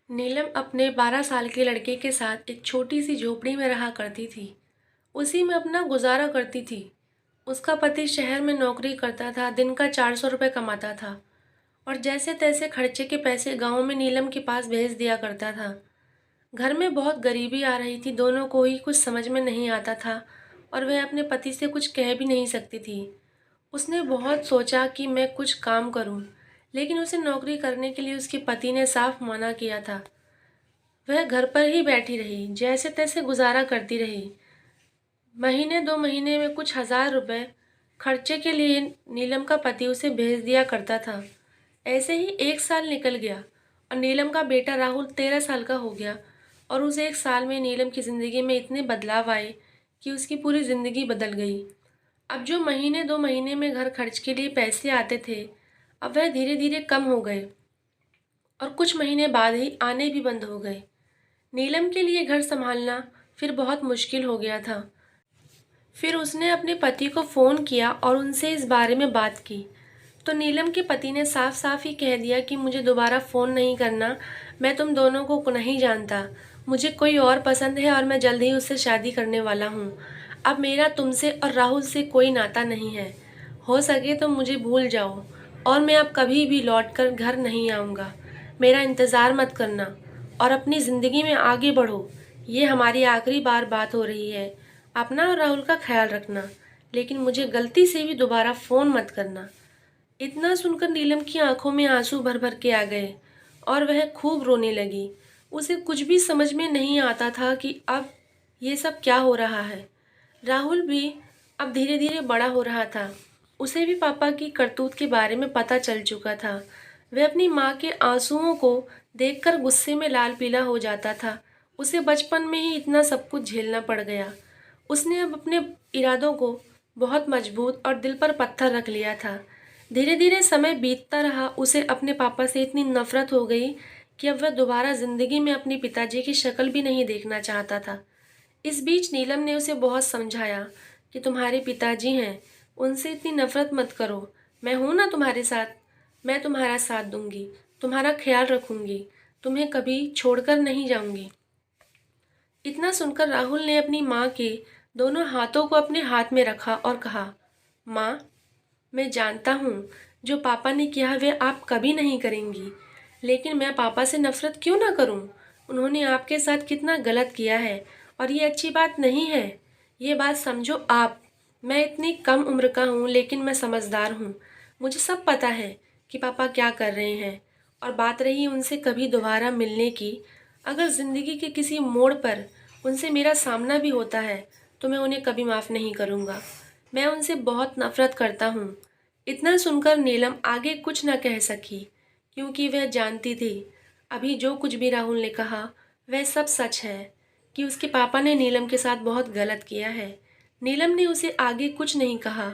नीलम अपने 12 साल के लड़के के साथ एक छोटी सी झोपड़ी में रहा करती थी। उसी में अपना गुजारा करती थी। उसका पति शहर में नौकरी करता था, दिन का 400 रुपये कमाता था और जैसे तैसे खर्चे के पैसे गांव में नीलम के पास भेज दिया करता था। घर में बहुत गरीबी आ रही थी, दोनों को ही कुछ समझ में नहीं आता था और वह अपने पति से कुछ कह भी नहीं सकती थी। उसने बहुत सोचा कि मैं कुछ काम करूं, लेकिन उसे नौकरी करने के लिए उसके पति ने साफ मना किया था। वह घर पर ही बैठी रही, जैसे तैसे गुजारा करती रही। महीने 2 महीने में कुछ 1000 रुपए खर्चे के लिए नीलम का पति उसे भेज दिया करता था। ऐसे ही 1 साल निकल गया और नीलम का बेटा राहुल 13 साल का हो गया और उस 1 साल में नीलम की ज़िंदगी में इतने बदलाव आए कि उसकी पूरी ज़िंदगी बदल गई। अब जो महीने 2 महीने में घर खर्च के लिए पैसे आते थे, अब वह धीरे धीरे कम हो गए और कुछ महीने बाद ही आने भी बंद हो गए। नीलम के लिए घर संभालना फिर बहुत मुश्किल हो गया था। फिर उसने अपने पति को फ़ोन किया और उनसे इस बारे में बात की। तो नीलम के पति ने साफ साफ ही कह दिया कि मुझे दोबारा फ़ोन नहीं करना, मैं तुम दोनों को नहीं जानता। मुझे कोई और पसंद है और मैं जल्द ही उससे शादी करने वाला हूँ। अब मेरा तुमसे और राहुल से कोई नाता नहीं है। हो सके तो मुझे भूल जाओ और मैं अब कभी भी लौट कर घर नहीं आऊँगा। मेरा इंतज़ार मत करना और अपनी ज़िंदगी में आगे बढ़ो। ये हमारी आखिरी बार बात हो रही है। अपना और राहुल का ख्याल रखना, लेकिन मुझे गलती से भी दोबारा फ़ोन मत करना। इतना सुनकर नीलम की आंखों में आंसू भर भर के आ गए और वह खूब रोने लगी। उसे कुछ भी समझ में नहीं आता था कि अब ये सब क्या हो रहा है। राहुल भी अब धीरे धीरे बड़ा हो रहा था। उसे भी पापा की करतूत के बारे में पता चल चुका था। वह अपनी माँ के आंसुओं को देखकर गुस्से में लाल पीला हो जाता था। उसे बचपन में ही इतना सब कुछ झेलना पड़ गया। उसने अब अपने इरादों को बहुत मजबूत और दिल पर पत्थर रख लिया था। धीरे धीरे समय बीतता रहा, उसे अपने पापा से इतनी नफरत हो गई कि अब वह दोबारा जिंदगी में अपने पिताजी की शक्ल भी नहीं देखना चाहता था। इस बीच नीलम ने उसे बहुत समझाया कि तुम्हारे पिताजी हैं, उनसे इतनी नफरत मत करो। मैं हूं ना तुम्हारे साथ, मैं तुम्हारा साथ दूंगी, तुम्हारा ख्याल रखूंगी, तुम्हें कभी छोड़कर नहीं जाऊंगी। इतना सुनकर राहुल ने अपनी माँ के दोनों हाथों को अपने हाथ में रखा और कहा, माँ, मैं जानता हूँ जो पापा ने किया वे आप कभी नहीं करेंगी, लेकिन मैं पापा से नफरत क्यों ना करूँ। उन्होंने आपके साथ कितना गलत किया है और ये अच्छी बात नहीं है। ये बात समझो आप। मैं इतनी कम उम्र का हूँ, लेकिन मैं समझदार हूँ। मुझे सब पता है कि पापा क्या कर रहे हैं। और बात रही उनसे कभी दोबारा मिलने की, अगर ज़िंदगी के किसी मोड़ पर उनसे मेरा सामना भी होता है तो मैं उन्हें कभी माफ़ नहीं करूँगा। मैं उनसे बहुत नफरत करता हूँ। इतना सुनकर नीलम आगे कुछ न कह सकी, क्योंकि वह जानती थी अभी जो कुछ भी राहुल ने कहा वह सब सच है, कि उसके पापा ने नीलम के साथ बहुत गलत किया है। नीलम ने उसे आगे कुछ नहीं कहा।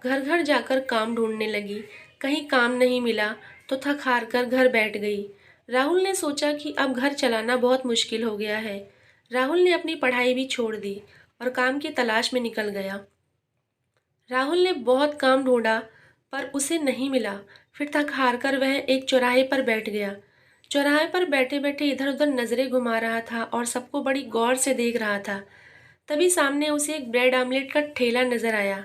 घर घर जाकर काम ढूंढने लगी। कहीं काम नहीं मिला तो थक हार कर घर बैठ गई। राहुल ने सोचा कि अब घर चलाना बहुत मुश्किल हो गया है। राहुल ने अपनी पढ़ाई भी छोड़ दी और काम की तलाश में निकल गया। राहुल ने बहुत काम ढूंढा पर उसे नहीं मिला। फिर थक हार कर वह एक चौराहे पर बैठ गया। चौराहे पर बैठे बैठे इधर उधर नजरें घुमा रहा था और सबको बड़ी गौर से देख रहा था। तभी सामने उसे एक ब्रेड आमलेट का ठेला नजर आया।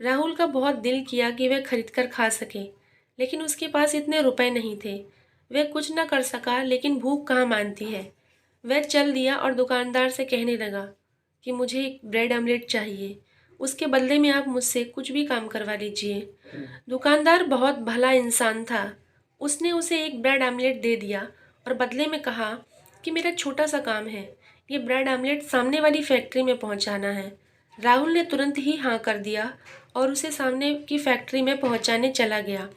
राहुल का बहुत दिल किया कि वह खरीद कर खा सके, लेकिन उसके पास इतने रुपए नहीं थे। वह कुछ न कर सका, लेकिन भूख कहाँ मानती है। वह चल दिया और दुकानदार से कहने लगा कि मुझे एक ब्रेड आमलेट चाहिए, उसके बदले में आप मुझसे कुछ भी काम करवा लीजिए। दुकानदार बहुत भला इंसान था। उसने उसे एक ब्रेड आमलेट दे दिया और बदले में कहा कि मेरा छोटा सा काम है, ये ब्रेड आमलेट सामने वाली फैक्ट्री में पहुंचाना है। राहुल ने तुरंत ही हाँ कर दिया और उसे सामने की फैक्ट्री में पहुंचाने चला गया।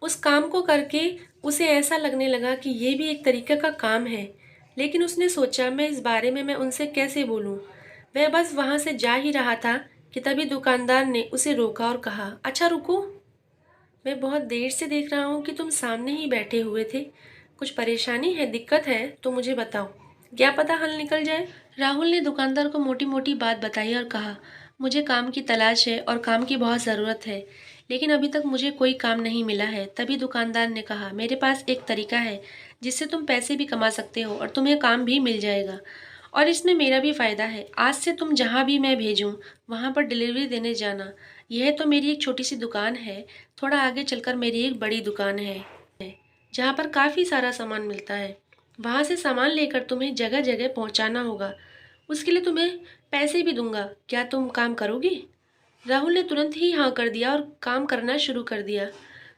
उस काम को करके उसे ऐसा लगने लगा कि ये भी एक तरीके का काम है, लेकिन उसने सोचा मैं इस बारे में मैं उनसे कैसे बोलूं। वह बस वहां से जा ही रहा था कि तभी दुकानदार ने उसे रोका और कहा, अच्छा रुको, मैं बहुत देर से देख रहा हूँ कि तुम सामने ही बैठे हुए थे। कुछ परेशानी है, दिक्कत है तो मुझे बताओ, क्या पता हल निकल जाए। राहुल ने दुकानदार को मोटी मोटी बात बताई और कहा, मुझे काम की तलाश है और काम की बहुत ज़रूरत है, लेकिन अभी तक मुझे कोई काम नहीं मिला है। तभी दुकानदार ने कहा, मेरे पास एक तरीका है जिससे तुम पैसे भी कमा सकते हो और तुम्हें काम भी मिल जाएगा। और इसमें मेरा भी फ़ायदा है। आज से तुम जहाँ भी मैं भेजूँ वहाँ पर डिलीवरी देने जाना। यह तो मेरी एक छोटी सी दुकान है, थोड़ा आगे चलकर मेरी एक बड़ी दुकान है जहाँ पर काफ़ी सारा सामान मिलता है। वहाँ से सामान लेकर तुम्हें जगह जगह पहुँचाना होगा। उसके लिए तुम्हें पैसे भी दूंगा, क्या तुम काम करोगी? राहुल ने तुरंत ही हाँ कर दिया और काम करना शुरू कर दिया।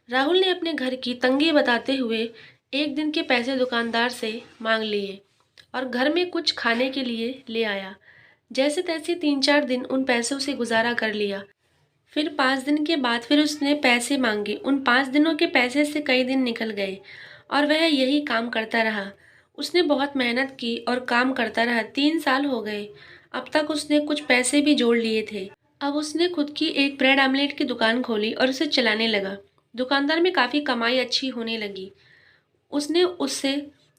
राहुल ने अपने घर की तंगी बताते हुए एक दिन के पैसे दुकानदार से मांग लिए और घर में कुछ खाने के लिए ले आया। जैसे तैसे 3-4 दिन उन पैसों से गुजारा कर लिया। फिर 5 दिन के बाद फिर उसने पैसे मांगे। उन 5 दिनों के पैसे से कई दिन निकल गए और वह यही काम करता रहा। उसने बहुत मेहनत की और काम करता रहा। 3 साल हो गए। अब तक उसने कुछ पैसे भी जोड़ लिए थे। अब उसने खुद की एक ब्रेड आमलेट की दुकान खोली और उसे चलाने लगा। दुकानदार में काफ़ी कमाई अच्छी होने लगी। उसने उससे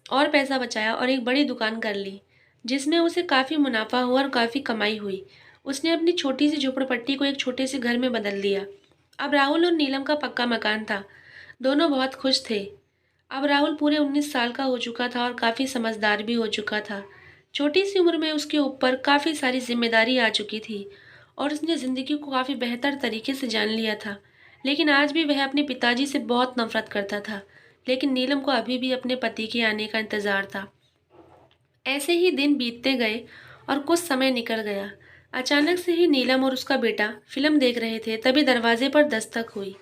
और पैसा बचाया और एक बड़ी दुकान कर ली, जिसमें उसे काफ़ी मुनाफा हुआ और काफ़ी कमाई हुई। उसने अपनी छोटी सी झोपड़पट्टी को एक छोटे से घर में बदल दिया। अब राहुल और नीलम का पक्का मकान था। दोनों बहुत खुश थे। अब राहुल पूरे 19 साल का हो चुका था और काफ़ी समझदार भी हो चुका था। छोटी सी उम्र में उसके ऊपर काफ़ी सारी जिम्मेदारी आ चुकी थी और उसने ज़िंदगी को काफ़ी बेहतर तरीके से जान लिया था। लेकिन आज भी वह अपने पिताजी से बहुत नफरत करता था। लेकिन नीलम को अभी भी अपने पति के आने का इंतज़ार था। ऐसे ही दिन बीतते गए और कुछ समय निकल गया। अचानक से ही नीलम और उसका बेटा फिल्म देख रहे थे, तभी दरवाजे पर दस्तक हुई।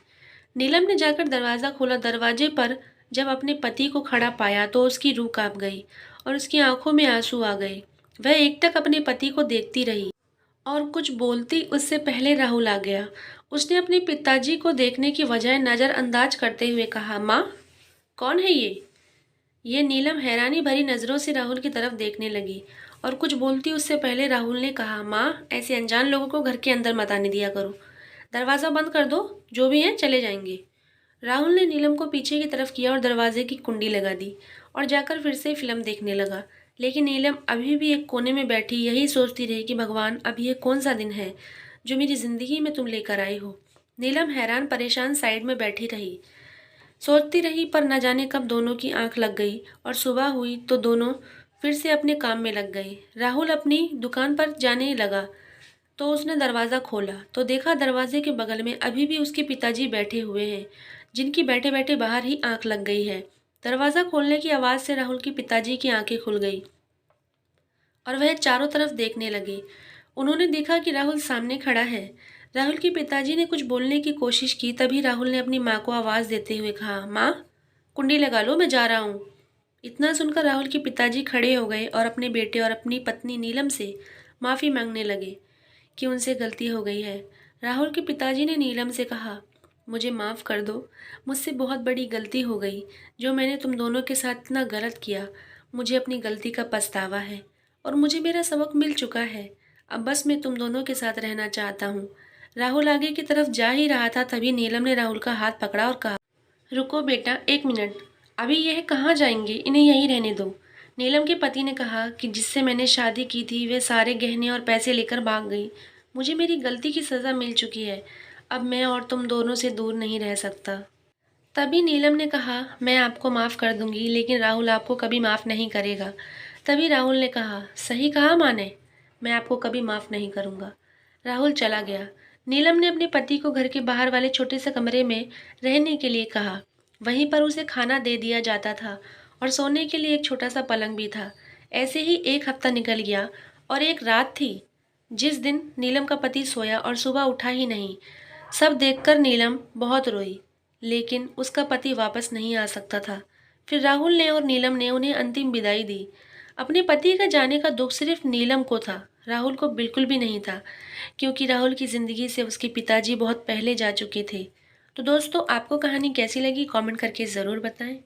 नीलम ने जाकर दरवाज़ा खोला। दरवाजे पर जब अपने पति को खड़ा पाया तो उसकी रूह कांप गई और उसकी आंखों में आंसू आ गए। वह एकटक अपने पति को देखती रही और कुछ बोलती उससे पहले राहुल आ गया। उसने अपने पिताजी को देखने की वजह नज़रअंदाज करते हुए कहा, माँ, कौन है ये नीलम हैरानी भरी नज़रों से राहुल की तरफ देखने लगी और कुछ बोलती उससे पहले राहुल ने कहा, माँ, ऐसे अनजान लोगों को घर के अंदर मत आने दिया करो। दरवाज़ा बंद कर दो, जो भी हैं चले जाएंगे। राहुल ने नीलम को पीछे की तरफ किया और दरवाजे की कुंडी लगा दी और जाकर फिर से फिल्म देखने लगा। लेकिन नीलम अभी भी एक कोने में बैठी यही सोचती रही कि भगवान, अब ये कौन सा दिन है जो मेरी ज़िंदगी में तुम लेकर आए हो। नीलम हैरान परेशान साइड में बैठी रही, सोचती रही, पर न जाने कब दोनों की आंख लग गई और सुबह हुई तो दोनों फिर से अपने काम में लग गए। राहुल अपनी दुकान पर जाने लगा तो उसने दरवाज़ा खोला तो देखा दरवाजे के बगल में अभी भी उसके पिताजी बैठे हुए हैं, जिनकी बैठे बैठे बाहर ही आंख लग गई है। दरवाज़ा खोलने की आवाज़ से राहुल की पिताजी की आंखें खुल गई और वह चारों तरफ देखने लगे। उन्होंने देखा कि राहुल सामने खड़ा है। राहुल के पिताजी ने कुछ बोलने की कोशिश की, तभी राहुल ने अपनी माँ को आवाज़ देते हुए कहा, माँ, कुंडी लगा लो, मैं जा रहा हूँ। इतना सुनकर राहुल के पिताजी खड़े हो गए और अपने बेटे और अपनी पत्नी नीलम से माफ़ी मांगने लगे कि उनसे गलती हो गई है। राहुल के पिताजी ने नीलम से कहा, मुझे माफ़ कर दो, मुझसे बहुत बड़ी गलती हो गई। जो मैंने तुम दोनों के साथ इतना गलत किया, मुझे अपनी गलती का पछतावा है और मुझे मेरा सबक मिल चुका है। अब बस मैं तुम दोनों के साथ रहना चाहता हूँ। राहुल आगे की तरफ जा ही रहा था, तभी नीलम ने राहुल का हाथ पकड़ा और कहा, रुको बेटा, एक मिनट, अभी यह कहाँ जाएंगे, इन्हें यहीं रहने दो। नीलम के पति ने कहा कि जिससे मैंने शादी की थी वे सारे गहने और पैसे लेकर भाग गई। मुझे मेरी गलती की सज़ा मिल चुकी है। अब मैं और तुम दोनों से दूर नहीं रह सकता। तभी नीलम ने कहा, मैं आपको माफ़ कर दूंगी, लेकिन राहुल आपको कभी माफ़ नहीं करेगा। तभी राहुल ने कहा, सही कहा माँ ने, मैं आपको कभी माफ़ नहीं करूँगा। राहुल चला गया। नीलम ने अपने पति को घर के बाहर वाले छोटे से कमरे में रहने के लिए कहा। वहीं पर उसे खाना दे दिया जाता था और सोने के लिए एक छोटा सा पलंग भी था। ऐसे ही एक हफ्ता निकल गया और एक रात थी जिस दिन नीलम का पति सोया और सुबह उठा ही नहीं। सब देखकर नीलम बहुत रोई, लेकिन उसका पति वापस नहीं आ सकता था। फिर राहुल ने और नीलम ने उन्हें अंतिम विदाई दी। अपने पति का जाने का दुख सिर्फ नीलम को था, राहुल को बिल्कुल भी नहीं था, क्योंकि राहुल की ज़िंदगी से उसके पिताजी बहुत पहले जा चुके थे। तो दोस्तों, आपको कहानी कैसी लगी कमेंट करके ज़रूर बताएं।